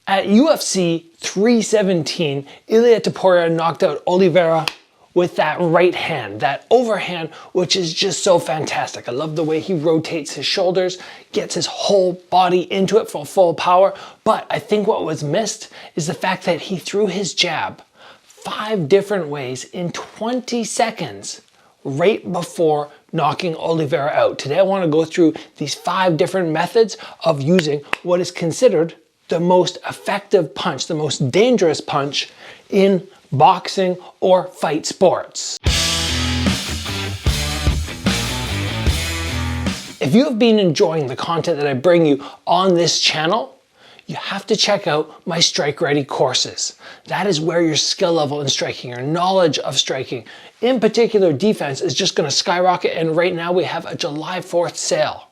At UFC 317, Ilia Topuria knocked out Oliveira with that right hand, that overhand, which is just so fantastic. I love the way he rotates his shoulders, gets his whole body into it for full power. But I think what was missed is the fact that he threw his jab 5 different ways in 20 seconds right before knocking Oliveira out. Today I want to go through these 5 different methods of using what is considered the most effective punch, the most dangerous punch in boxing or fight sports. If you have been enjoying the content that I bring you on this channel, you have to check out my Strike Ready courses. That is where your skill level in striking, your knowledge of striking, in particular defense, is just going to skyrocket. And right now we have a July 4th sale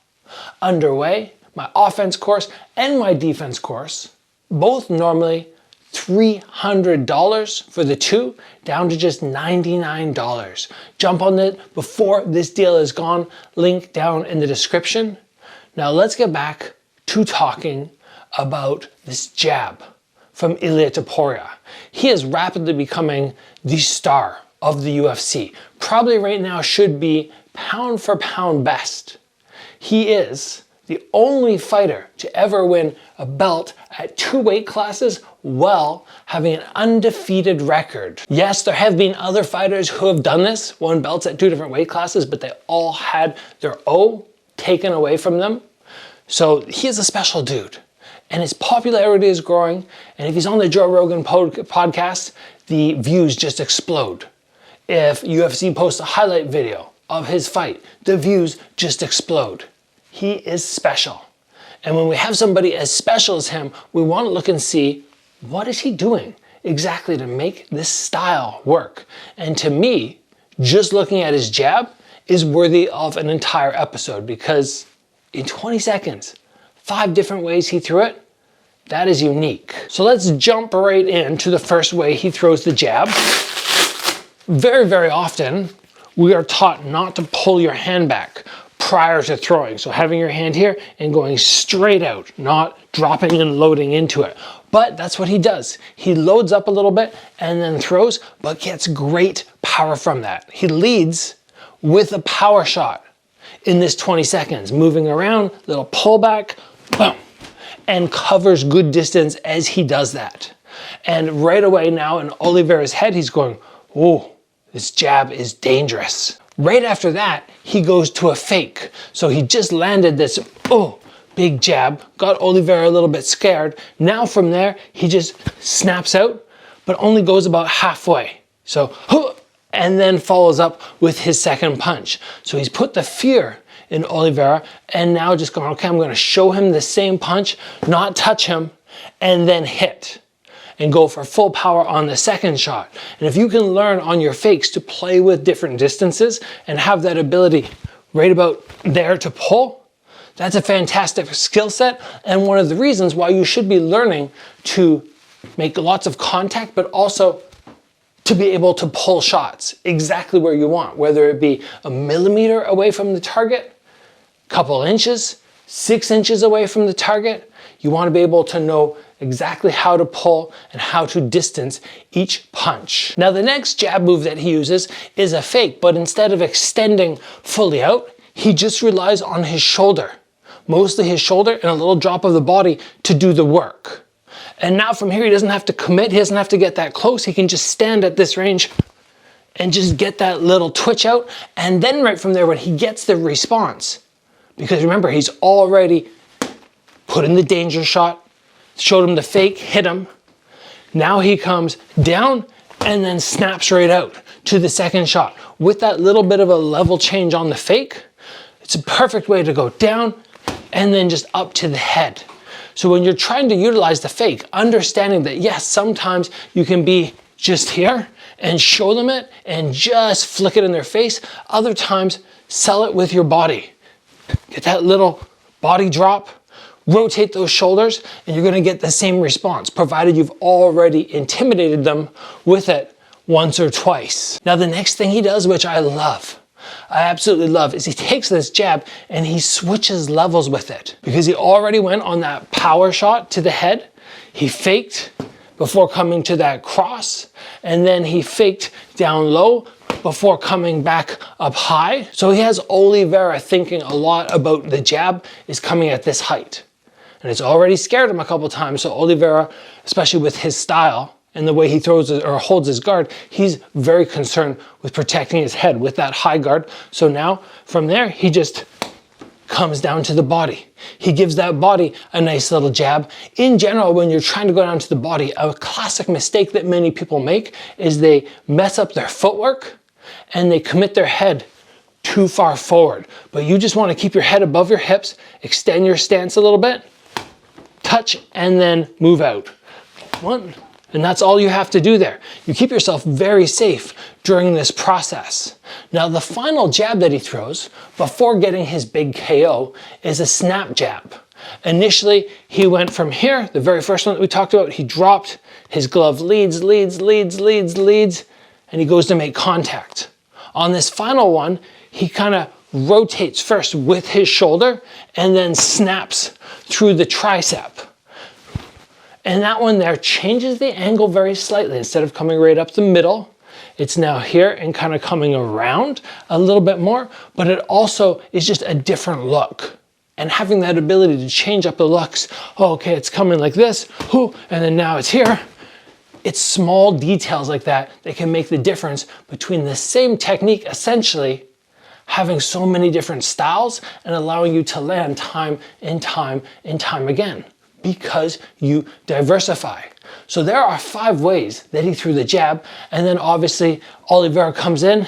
underway. My offense course and my defense course, both normally $300 for the 2, down to just $99. Jump on it before this deal is gone, link down in the description. Now let's get back to talking about this jab from Ilia Topuria. He is rapidly becoming the star of the UFC. Probably right now should be pound for pound best. He is the only fighter to ever win a belt at 2 weight classes while having an undefeated record. Yes, there have been other fighters who have done this, won belts at 2 different weight classes, but they all had their O taken away from them. So he is a special dude, and his popularity is growing. And if he's on the Joe Rogan podcast, the views just explode. If UFC posts a highlight video of his fight, the views just explode. He is special. And when we have somebody as special as him, we want to look and see, what is he doing exactly to make this style work? And to me, just looking at his jab is worthy of an entire episode, because in 20 seconds, 5 different ways he threw it, that is unique. So let's jump right into the first way he throws the jab. Very, very often, we are taught not to pull your hand back prior to throwing. So having your hand here and going straight out, not dropping and loading into it. But that's what he does. He loads up a little bit and then throws, but gets great power from that. He leads with a power shot in this 20 seconds, moving around, little pullback, boom, and covers good distance as he does that. And right away now in Oliveira's head, he's going, oh, this jab is dangerous. Right after that, he goes to a fake. So he just landed this, big jab, got Oliveira a little bit scared. Now from there, he just snaps out, but only goes about halfway. So, and then follows up with his second punch. So he's put the fear in Oliveira, and now just going, okay, I'm going to show him the same punch, not touch him, and then hit. And go for full power on the second shot. And if you can learn on your fakes to play with different distances and have that ability right about there to pull, that's a fantastic skill set, and one of the reasons why you should be learning to make lots of contact, but also to be able to pull shots exactly where you want, whether it be a millimeter away from the target, couple inches, 6 inches away from the target. You want to be able to know exactly how to pull and how to distance each punch. Now the next jab move that he uses is a fake, but instead of extending fully out, he just relies on his shoulder, mostly his shoulder and a little drop of the body to do the work. And now from here, he doesn't have to commit, he doesn't have to get that close, he can just stand at this range and just get that little twitch out. And then right from there, when he gets the response, because remember, he's already put in the danger shot, showed him the fake, hit him. Now he comes down and then snaps right out to the second shot. With that little bit of a level change on the fake, it's a perfect way to go down and then just up to the head. So when you're trying to utilize the fake, understanding that yes, sometimes you can be just here and show them it and just flick it in their face. Other times, sell it with your body. Get that little body drop, rotate those shoulders, and you're gonna get the same response, provided you've already intimidated them with it once or twice. Now the next thing he does, which I love, I absolutely love, is he takes this jab and he switches levels with it. Because he already went on that power shot to the head, He faked before coming to that cross, and then he faked down low before coming back up high. So he has Oliveira thinking a lot about the jab is coming at this height. And it's already scared him a couple times. So Oliveira, especially with his style and the way he throws it or holds his guard, he's very concerned with protecting his head with that high guard. So now from there, he just comes down to the body. He gives that body a nice little jab. In general, when you're trying to go down to the body, a classic mistake that many people make is they mess up their footwork and they commit their head too far forward. But you just want to keep your head above your hips, extend your stance a little bit, touch, and then move out. One. And that's all you have to do there. You keep yourself very safe during this process. Now, the final jab that he throws before getting his big KO is a snap jab. Initially, he went from here, the very first one that we talked about, he dropped his glove, leads, and he goes to make contact. On this final one, he kind of rotates first with his shoulder and then snaps through the tricep. And that one there changes the angle very slightly. Instead of coming right up the middle, it's now here and kind of coming around a little bit more, but it also is just a different look. And having that ability to change up the looks, oh, okay, it's coming like this, and then now it's here. It's small details like that that can make the difference between the same technique, essentially having so many different styles and allowing you to land time and time and time again, because you diversify. So there are 5 ways that he threw the jab, and then obviously Oliveira comes in,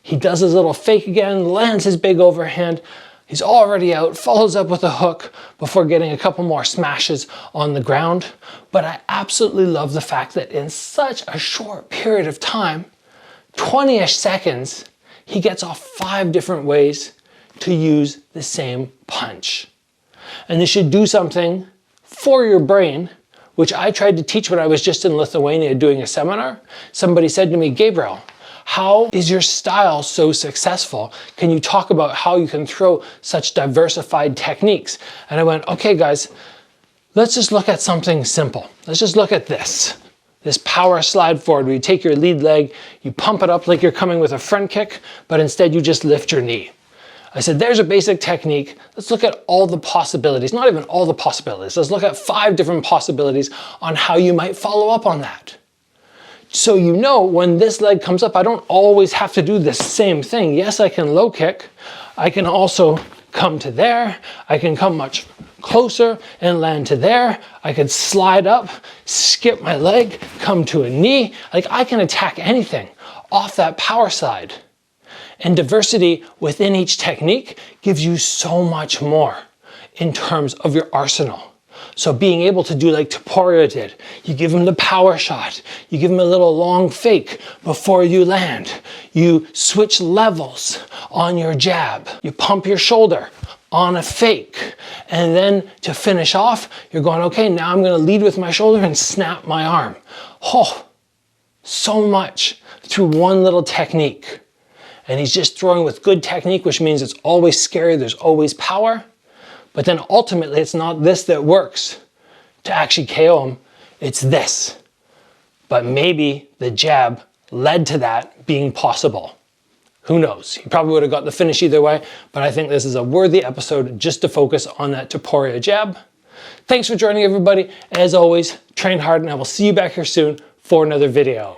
he does his little fake again, lands his big overhand, he's already out, follows up with a hook before getting a couple more smashes on the ground. But I absolutely love the fact that in such a short period of time, 20-ish seconds, he gets off 5 different ways to use the same punch. And this should do something for your brain, which I tried to teach when I was just in Lithuania doing a seminar. Somebody said to me, Gabriel, how is your style so successful? Can you talk about how you can throw such diversified techniques? And I went, okay guys, let's just look at something simple. Let's just look at this power slide forward where you take your lead leg, you pump it up like you're coming with a front kick, but instead you just lift your knee. I said, there's a basic technique. Let's look at all the possibilities, not even all the possibilities. Let's look at 5 different possibilities on how you might follow up on that. So you know when this leg comes up, I don't always have to do the same thing. Yes, I can low kick. I can also come to there. I can come much closer and land to there. I could slide up, skip my leg, come to a knee. Like I can attack anything off that power slide. And diversity within each technique gives you so much more in terms of your arsenal. So being able to do like Topuria did, you give him the power shot, you give him a little long fake before you land, you switch levels on your jab, you pump your shoulder on a fake, and then to finish off, you're going, okay, now I'm gonna lead with my shoulder and snap my arm. Oh, so much through one little technique. And he's just throwing with good technique, which means it's always scary, there's always power. But then ultimately, it's not this that works to actually KO him, it's this. But maybe the jab led to that being possible. Who knows? He probably would have got the finish either way, but I think this is a worthy episode just to focus on that Topuria jab. Thanks for joining, everybody. As always, train hard, and I will see you back here soon for another video.